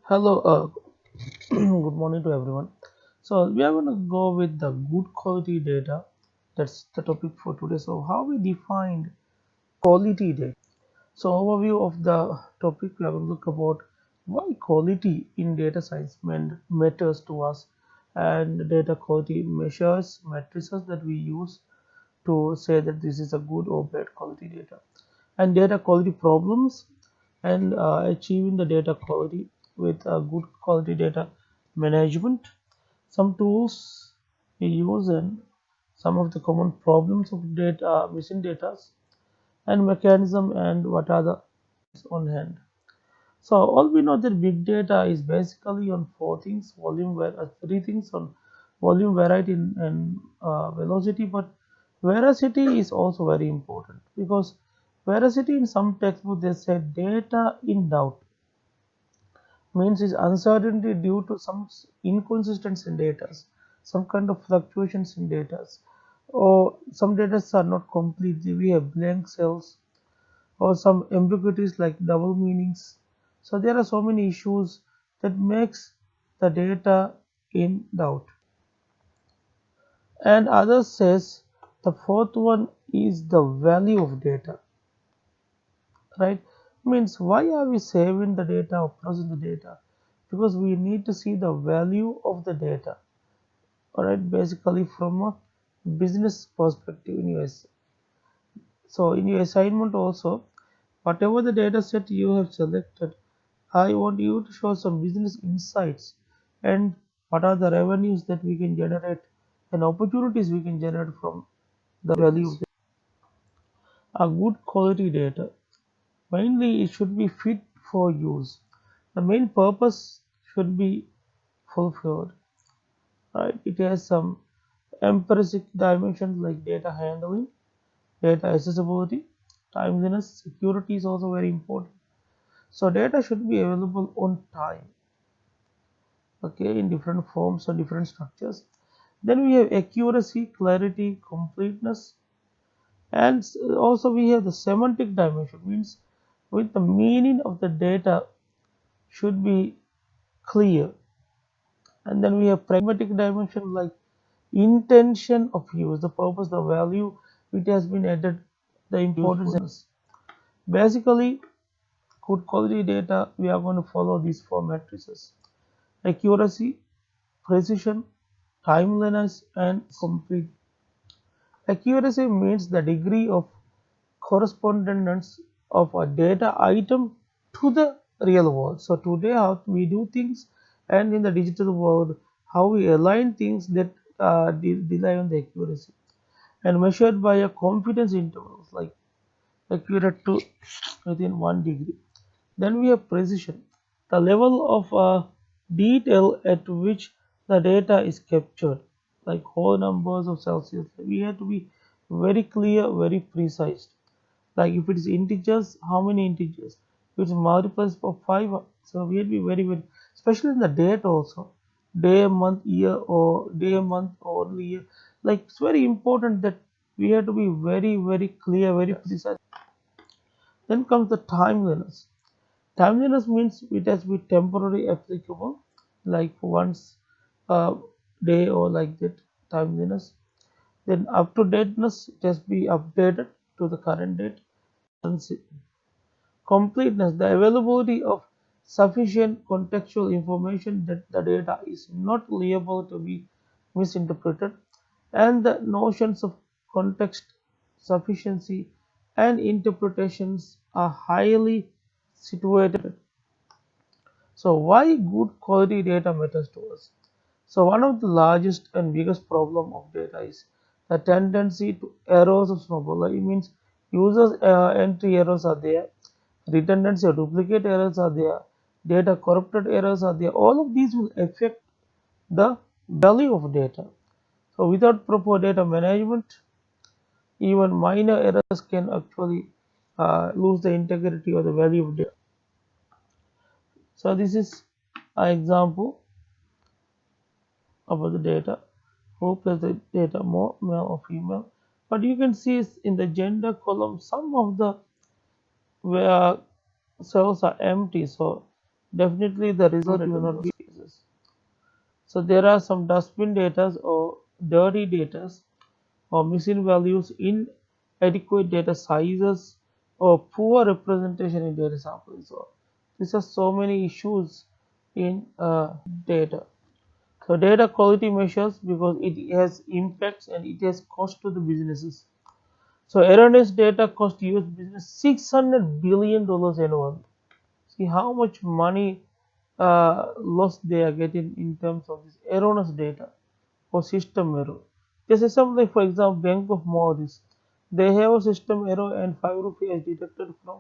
Hello, good morning to everyone. So we are going to go with the good quality data. That's the topic for today. So how we defined quality data. So overview of the topic, we are going to look about why quality in data science matters to us, and data quality measures matrices that we use to say that this is a good or bad quality data, and data quality problems, and achieving the data quality with good quality data management, some tools we use, and some of the common problems of data missing data and mechanism, and what are the on hand. So all we know that big data is basically on four things: three things on volume, variety, and velocity. But veracity is also very important, because veracity in some textbook they said data in doubt means is uncertainty due to some inconsistency in data, some kind of fluctuations in data, or some data are not complete. We have blank cells or some ambiguities like double meanings. So there are so many issues that makes the data in doubt. And others says the fourth one is the value of data, right? Means why are we saving the data or processing the data? Because we need to see the value of the data, all right, basically from a business perspective in US. So in your assignment also, whatever the data set you have selected, I want you to show some business insights, and what are the revenues that we can generate and opportunities we can generate from the value of a good quality data. Mainly, it should be fit for use. The main purpose should be fulfilled. Right? It has some empirical dimensions like data handling, data accessibility, timeliness, security is also very important. So data should be available on time, okay, in different forms or different structures. Then we have accuracy, clarity, completeness, and also we have the semantic dimension, means with the meaning of the data should be clear. And then we have pragmatic dimension like intention of use, the purpose, the value which has been added, the importance. Basically, good quality data, we are going to follow these four matrices: accuracy, precision, timeliness, and complete. Accuracy means the degree of correspondence of a data item to the real world. So today how we do things, and in the digital world how we align things, that rely on the accuracy, and measured by a confidence intervals like accurate to within 1 degree. Then we have precision, the level of detail at which the data is captured, like whole numbers of Celsius. We have to be very clear, very precise. Like if it is integers, how many integers? If it's multiples of 5, so we have to be very, very, especially in the date also. Day, month, year, or day, month, or only year. Like it's very important that we have to be very, very clear, very precise. Then comes the timeliness. Timeliness means it has to be temporary applicable, like for once a day or like that timeliness. Then up to dateness, it has to be updated to the current date. And completeness, the availability of sufficient contextual information that the data is not liable to be misinterpreted, and the notions of context, sufficiency, and interpretations are highly situated. So why good quality data matters to us? So one of the largest and biggest problem of data is the tendency to errors of snowball. It means users entry errors are there, redundancy or duplicate errors are there, data corrupted errors are there. All of these will affect the value of data. So without proper data management, even minor errors can actually lose the integrity or the value of data. So this is an example about the data. Who plus the data, more male or female? But you can see in the gender column some of the where cells are empty. So definitely the result will not be cases. So there are some dustbin data or dirty data or missing values, inadequate data sizes, or poor representation in data samples. So these are so many issues in data. So data quality measures because it has impacts and it has cost to the businesses. So erroneous data cost US business $600 billion annually. See how much money loss they are getting in terms of this erroneous data or system error. The system like for example Bank of Mauritius, they have a system error and 5 rupees deducted from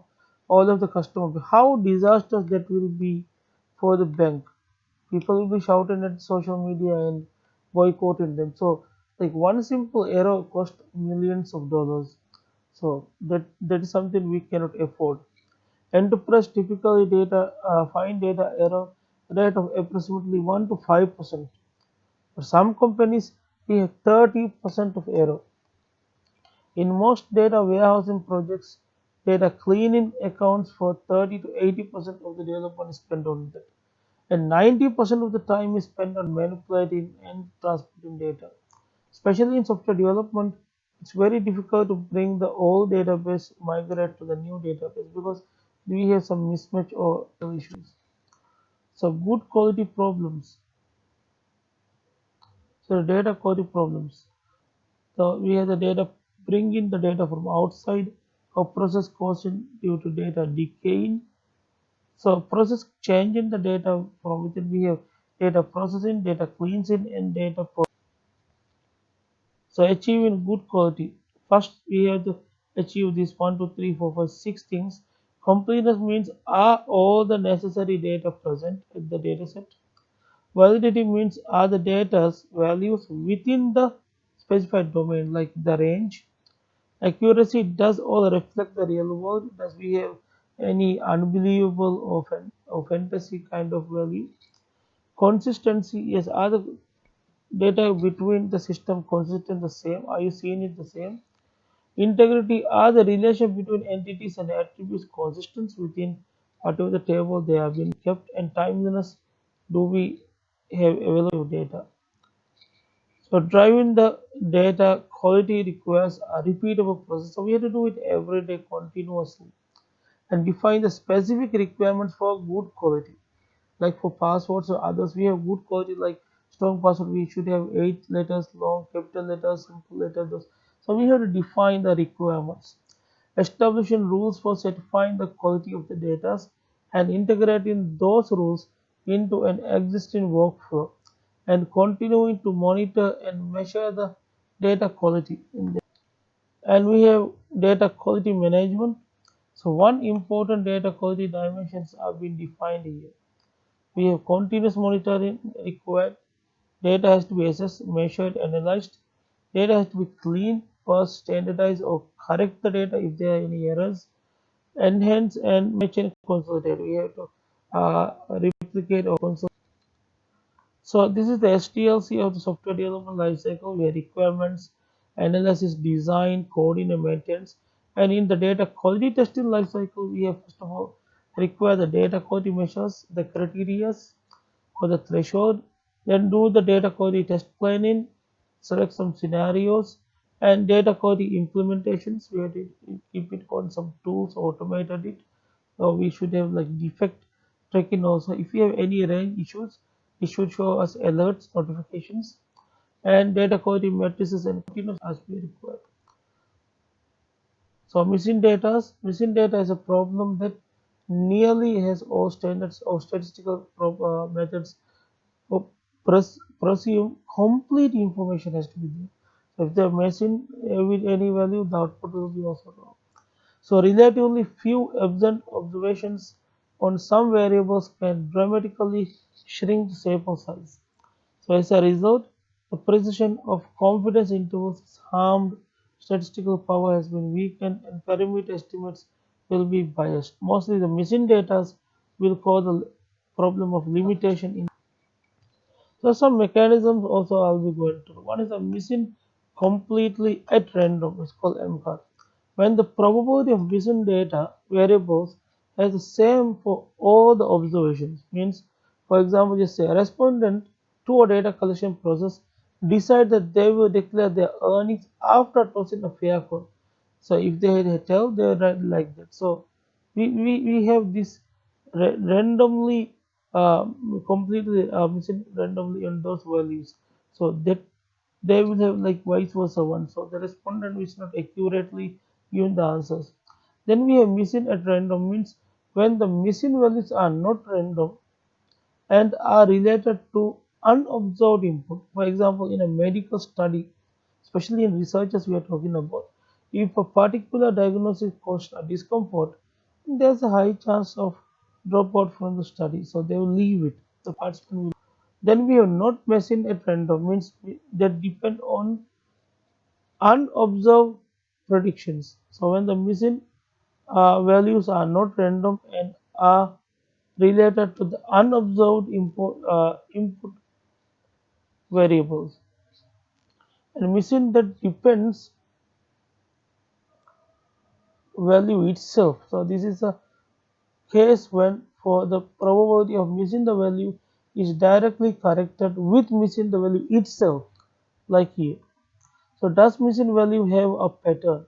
all of the customers. How disastrous that will be for the bank. People will be shouting at social media and boycotting them. So like one simple error cost millions of dollars. So that is something we cannot afford. Enterprise typically find data error rate of approximately 1 to 5%. For some companies, we have 30% of error. In most data warehousing projects, data cleaning accounts for 30 to 80% of the development spent on that. And 90% of the time is spent on manipulating and transporting data. Especially in software development, it's very difficult to bring the old database migrate to the new database because we have some mismatch or issues. So good quality problems. So data quality problems. So we have the data, bring in the data from outside or process causing due to data decaying. So process changing the data from within. We have data processing, data cleansing, and data processing. So achieving good quality. First, we have to achieve these 1, 2, 3, 4, 5, 6 things. Completeness means are all the necessary data present in the data set. Validity means are the data's values within the specified domain, like the range. Accuracy does all reflect the real world. Does we have any unbelievable or fantasy kind of value? Consistency, yes, are the data between the system consistent the same? Are you seeing it the same? Integrity, are the relation between entities and attributes consistent within whatever the table they have been kept? And timeliness, do we have available data? So driving the data quality requires a repeatable process. So we have to do it every day continuously and define the specific requirements for good quality. Like for passwords or others, we have good quality like strong password. We should have 8 letters long, capital letters, simple letters. So we have to define the requirements. Establishing rules for certifying the quality of the data and integrating those rules into an existing workflow and continuing to monitor and measure the data quality in there. And we have data quality management. So one important data quality dimensions have been defined here. We have continuous monitoring required. Data has to be assessed, measured, analyzed. Data has to be clean, first standardized or correct the data if there are any errors. Enhance and match and consolidate. We have to replicate or consolidate. So this is the SDLC of the software development lifecycle where requirements, analysis, design, coding, and maintenance. And in the data quality testing lifecycle, we have first of all require the data quality measures, the criteria for the threshold, then do the data quality test planning, select some scenarios, and data quality implementations. We have to keep it on some tools, automated it. So we should have like defect tracking also. If we have any range issues, it should show us alerts, notifications, and data quality matrices and continuous as we require. So missing data is a problem that nearly has all standards or statistical methods for presume complete information has to be there. So if they're missing with any value, the output will be also wrong. So relatively few absent observations on some variables can dramatically shrink the sample size. So as a result, the precision of confidence intervals is harmed, statistical power has been weakened, and parameter estimates will be biased. Mostly the missing data will cause the problem of limitation in. So some mechanisms also I'll be going through. One is the missing completely at random. It's called MCAR. When the probability of missing data variables as the same for all the observations. Means, for example, just say a respondent to a data collection process decide that they will declare their earnings after tossing a fair code. So if they tell, they write like that. So we have this randomly completely missing randomly on those values. So that they will have like vice versa one. So the respondent is not accurately given the answers. Then we have missing at random means when the missing values are not random and are related to unobserved input. For example, in a medical study, especially in researchers we are talking about, if a particular diagnosis causes a discomfort, there's a high chance of dropout from the study. So they will leave it. The participant will. Then we have not machine at random means that depend on unobserved predictions. So when the missing values are not random and are related to the unobserved input variables, and missing that depends value itself. So this is a case when for the probability of missing the value is directly corrected with missing the value itself, like here. So does missing value have a pattern?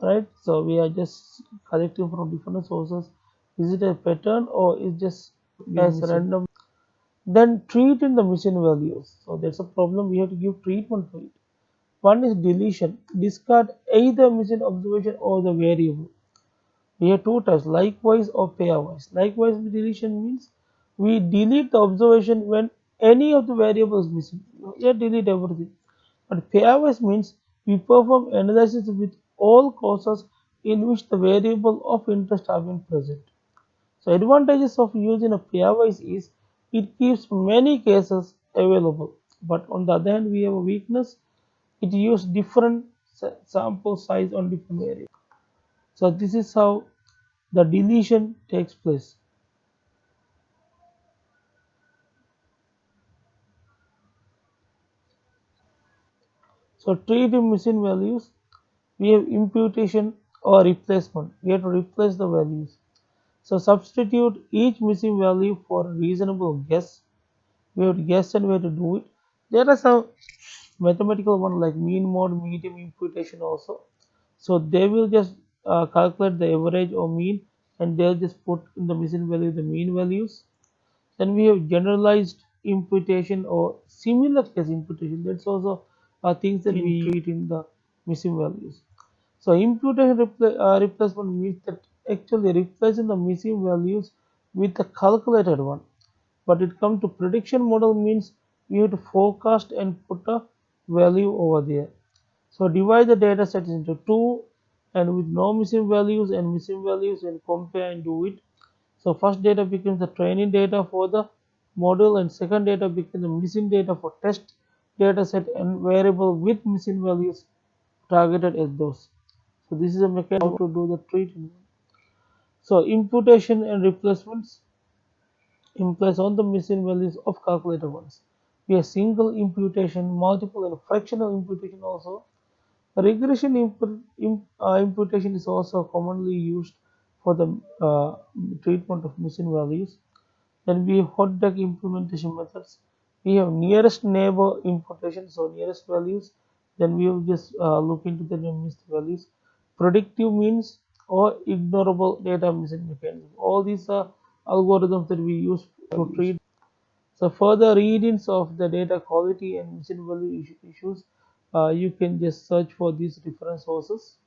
Right, so we are just collecting from different sources. Is it a pattern or is just as random? Then treat in the missing values. So that's a problem, we have to give treatment to it. One is deletion, discard either missing observation or the variable. We have two types, likewise or pairwise. Likewise deletion means we delete the observation when any of the variables is missing. We delete everything. But pairwise means we perform analysis with all causes in which the variable of interest have been present. So advantages of using a pairwise is it keeps many cases available. But on the other hand, we have a weakness. It uses different sample size on different variables. So this is how the deletion takes place. So treat missing values, we have imputation or replacement. We have to replace the values. So substitute each missing value for a reasonable guess. We have to guess and we have to do it. There are some mathematical one like mean, mode, median, imputation also. So they will just calculate the average or mean and they'll just put in the missing value the mean values. Then we have generalized imputation or similar case imputation. That's also things that we treat in the missing values. So imputation replacement means that actually replacing the missing values with the calculated one. But it comes to prediction model means you have to forecast and put a value over there. So divide the data sets into two and with no missing values and missing values and compare and do it. So first data becomes the training data for the model and second data becomes the missing data for test data set and variable with missing values targeted at those. So this is a mechanism to do the treatment. So imputation and replacements implies on the missing values of calculator ones. We have single imputation, multiple and fractional imputation also. Regression imputation is also commonly used for the treatment of missing values. Then we have hot duck implementation methods. We have nearest neighbor imputation, so nearest values. Then we will just look into the missed values. Predictive means or ignorable data missing mechanism. All these are algorithms that we use to treat. So further readings of the data quality and missing value issues, you can just search for these reference sources.